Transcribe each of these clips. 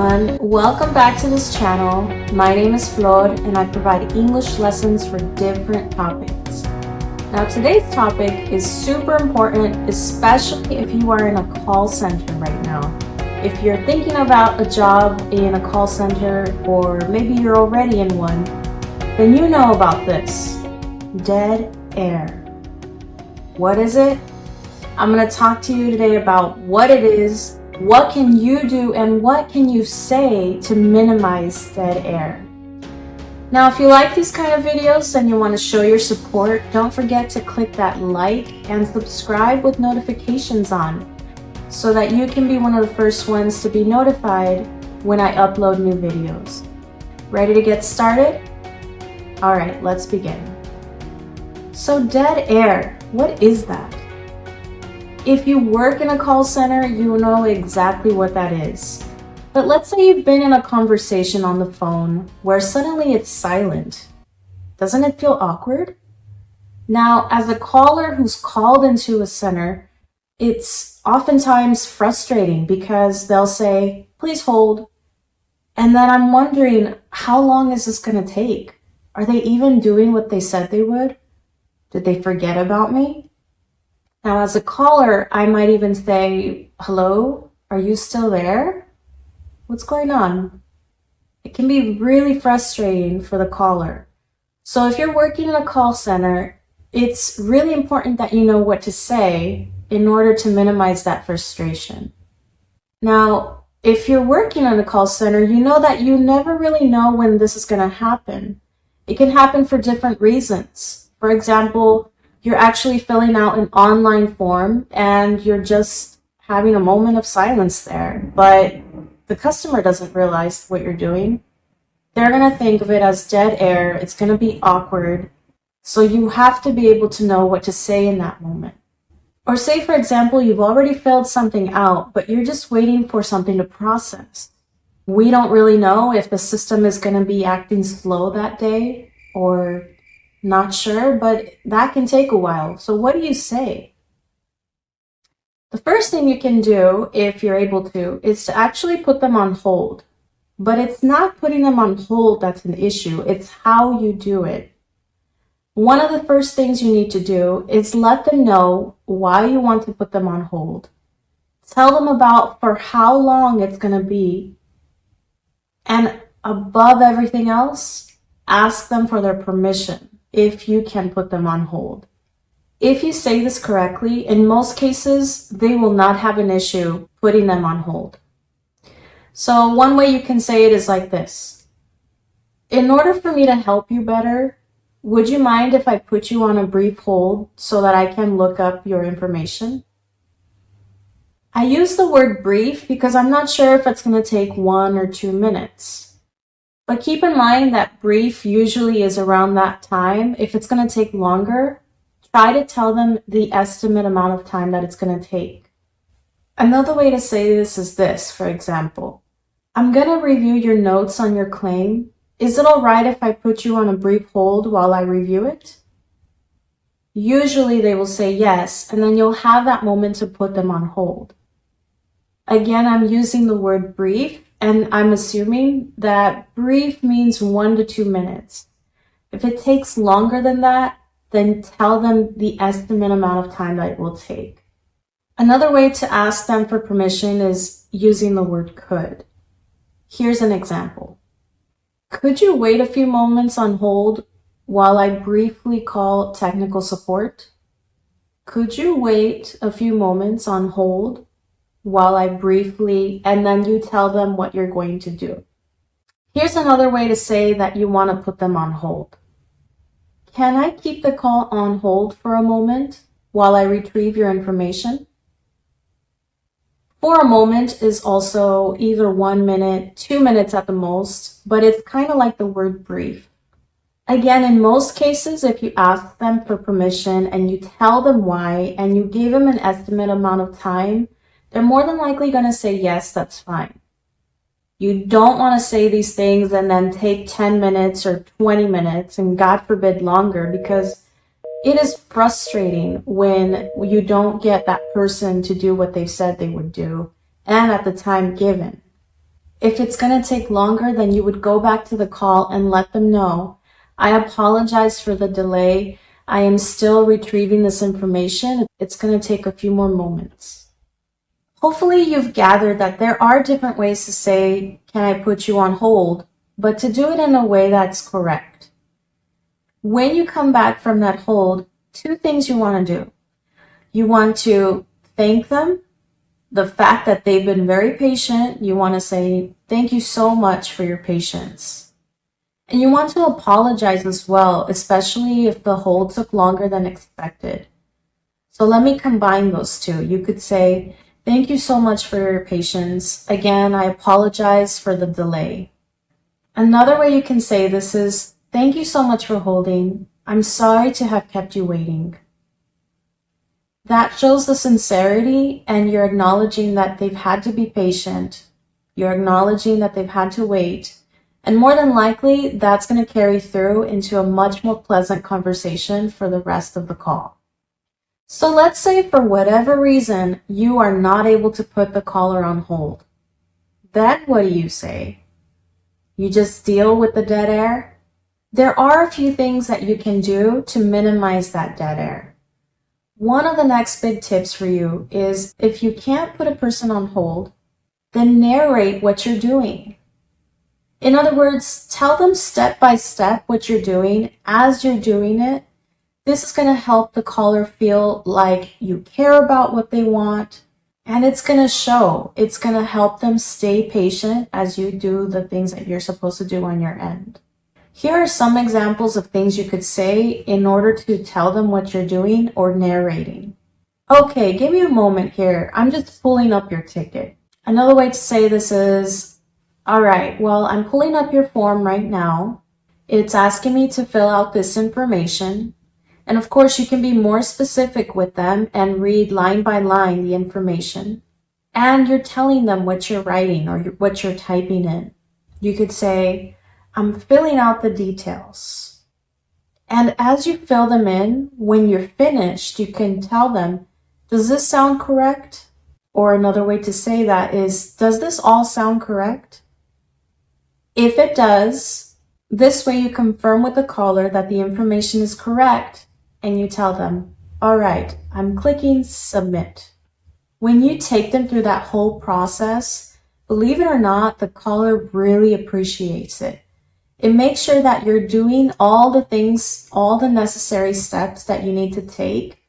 everyone, welcome back to this channel. My name is Flor and I provide English lessons for different topics. Now today's topic is super important, especially if you are in a call center right now. If you're thinking about a job in a call center, or maybe you're already in one, then you know about this: dead air. What is it? I'm going to talk to you today about what it is, what can you do, and what can you say to minimize dead air. Now, if you like these kind of videos and you want to show your support, don't forget to click that like and subscribe with notifications on, so that you can be one of the first ones to be notified when I upload new videos. Ready to get started? All right, let's begin. So dead air, what is that? If you work in a call center, you know exactly what that is. But let's say you've been in a conversation on the phone where suddenly it's silent. Doesn't it feel awkward? Now, as a caller who's called into a center, it's oftentimes frustrating because they'll say, "Please hold." And then I'm wondering, how long is this going to take? Are they even doing what they said they would? Did they forget about me? Now, as a caller, I might even say, "Hello, are you still there? What's going on?" It can be really frustrating for the caller. So if you're working in a call center, it's really important that you know what to say in order to minimize that frustration. Now, if you're working in a call center, you know that you never really know when this is going to happen. It can happen for different reasons. For example, you're actually filling out an online form and you're just having a moment of silence there, but the customer doesn't realize what you're doing. They're going to think of it as dead air. It's going to be awkward. So you have to be able to know what to say in that moment. Or say, for example, you've already filled something out, but you're just waiting for something to process. We don't really know if the system is going to be acting slow that day, or not sure, but that can take a while. So what do you say? The first thing you can do, if you're able to, is to actually put them on hold. But it's not putting them on hold that's an issue. It's how you do it. One of the first things you need to do is let them know why you want to put them on hold. Tell them about for how long it's going to be. And above everything else, ask them for their permission if you can put them on hold. If you say this correctly, in most cases, they will not have an issue putting them on hold. So one way you can say it is like this: "In order for me to help you better, would you mind if I put you on a brief hold so that I can look up your information?" I use the word brief because I'm not sure if it's going to take 1 or 2 minutes. But keep in mind that brief usually is around that time. If it's going to take longer, try to tell them the estimate amount of time that it's going to take. Another way to say this is this, for example: "I'm going to review your notes on your claim. Is it all right if I put you on a brief hold while I review it?" Usually they will say yes, and then you'll have that moment to put them on hold. Again, I'm using the word brief, and I'm assuming that brief means 1 to 2 minutes. If it takes longer than that, then tell them the estimate amount of time that it will take. Another way to ask them for permission is using the word could. Here's an example. "Could you wait a few moments on hold while I briefly call technical support?" Could you wait a few moments on hold while I briefly, and then you tell them what you're going to do. Here's another way to say that you want to put them on hold. "Can I keep the call on hold for a moment while I retrieve your information?" For a moment is also either 1 minute, 2 minutes at the most, but it's kind of like the word brief. Again, in most cases, if you ask them for permission and you tell them why and you give them an estimate amount of time, they're more than likely going to say yes, that's fine. You don't want to say these things and then take 10 minutes or 20 minutes, and God forbid longer, because it is frustrating when you don't get that person to do what they said they would do and at the time given. If it's going to take longer, then you would go back to the call and let them know, I apologize for the delay. I am still retrieving this information. It's going to take a few more moments. Hopefully you've gathered that there are different ways to say, can I put you on hold, but to do it in a way that's correct. When you come back from that hold, two things you want to do. You want to thank them, the fact that they've been very patient. You want to say, thank you so much for your patience. And you want to apologize as well, especially if the hold took longer than expected. So let me combine those two. You could say, thank you so much for your patience. Again, I apologize for the delay. Another way you can say this is, thank you so much for holding. I'm sorry to have kept you waiting. That shows the sincerity, and you're acknowledging that they've had to be patient. You're acknowledging that they've had to wait. And more than likely, that's going to carry through into a much more pleasant conversation for the rest of the call. So let's say for whatever reason, you are not able to put the caller on hold. Then what do you say? You just deal with the dead air? There are a few things that you can do to minimize that dead air. One of the next big tips for you is, if you can't put a person on hold, then narrate what you're doing. In other words, tell them step by step what you're doing as you're doing it. This is going to help the caller feel like you care about what they want, and it's going to show. It's going to help them stay patient as you do the things that you're supposed to do on your end. Here are some examples of things you could say in order to tell them what you're doing or narrating. Okay, give me a moment here. I'm just pulling up your ticket. Another way to say this is, all right, well, I'm pulling up your form right now. It's asking me to fill out this information. And of course, you can be more specific with them and read line by line the information. And you're telling them what you're writing or what you're typing in. You could say, I'm filling out the details. And as you fill them in, when you're finished, you can tell them, does this sound correct? Or another way to say that is, does this all sound correct? If it does, this way you confirm with the caller that the information is correct, and you tell them, all right, I'm clicking submit. When you take them through that whole process, believe it or not, the caller really appreciates it. It makes sure that you're doing all the things, all the necessary steps that you need to take,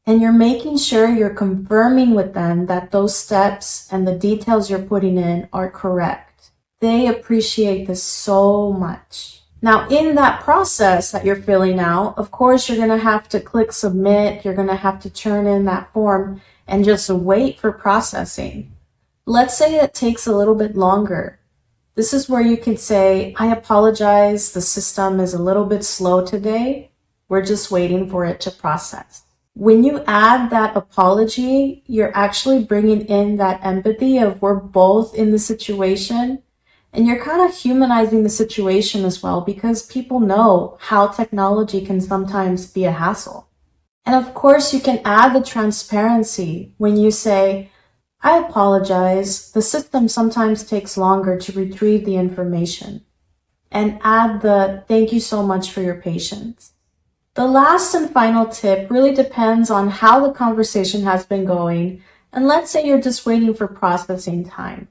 and you're making sure you're confirming with them that those steps and the details you're putting in are correct. They appreciate this so much. Now, in that process that you're filling out, of course, you're going to have to click submit. You're going to have to turn in that form and just wait for processing. Let's say it takes a little bit longer. This is where you can say, I apologize, the system is a little bit slow today. We're just waiting for it to process. When you add that apology, you're actually bringing in that empathy of we're both in the situation, and you're kind of humanizing the situation as well, because people know how technology can sometimes be a hassle. And of course, you can add the transparency when you say, I apologize, the system sometimes takes longer to retrieve the information. And add the thank you so much for your patience. The last and final tip really depends on how the conversation has been going, and let's say you're just waiting for processing time.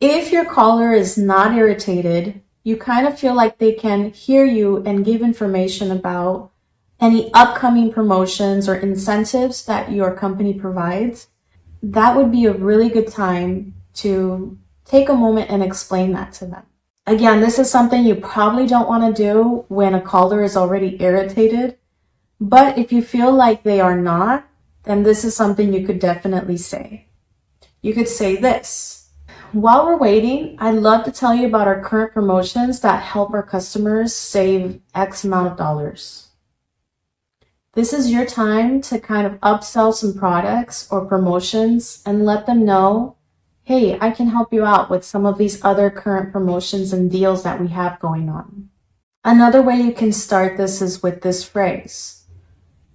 If your caller is not irritated, you kind of feel like they can hear you and give information about any upcoming promotions or incentives that your company provides, that would be a really good time to take a moment and explain that to them. Again, this is something you probably don't want to do when a caller is already irritated, but if you feel like they are not, then this is something you could definitely say. You could say this: while we're waiting, I'd love to tell you about our current promotions that help our customers save X amount of dollars. This is your time to kind of upsell some products or promotions and let them know, hey, I can help you out with some of these other current promotions and deals that we have going on. Another way you can start this is with this phrase.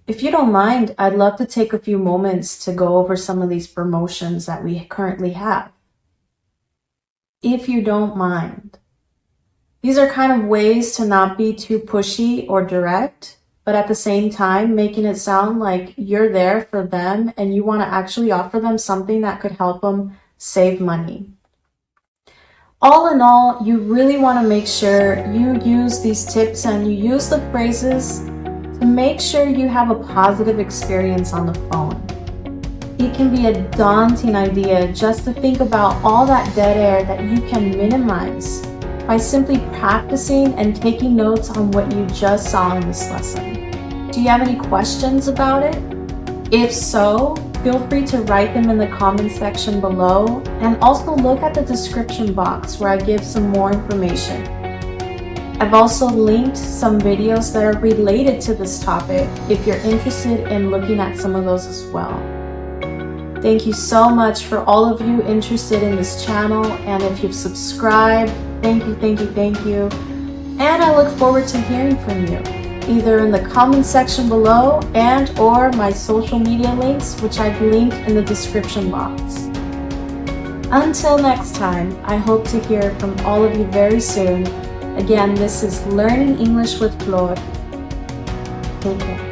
If you don't mind, I'd love to take a few moments to go over some of these promotions that we currently have. if you don't mind. These are kind of ways to not be too pushy or direct, but at the same time, making it sound like you're there for them and you want to actually offer them something that could help them save money. All in all, you really want to make sure you use these tips and you use the phrases to make sure you have a positive experience on the phone. It can be a daunting idea just to think about all that dead air that you can minimize by simply practicing and taking notes on what you just saw in this lesson. Do you have any questions about it? If so, feel free to write them in the comment section below, and also look at the description box where I give some more information. I've also linked some videos that are related to this topic if you're interested in looking at some of those as well. Thank you so much for all of you interested in this channel, and if you've subscribed, thank you. And I look forward to hearing from you, either in the comment section below and or my social media links, which I've linked in the description box. Until next time, I hope to hear from all of you very soon. Again, this is Learning English with Flor. Take care.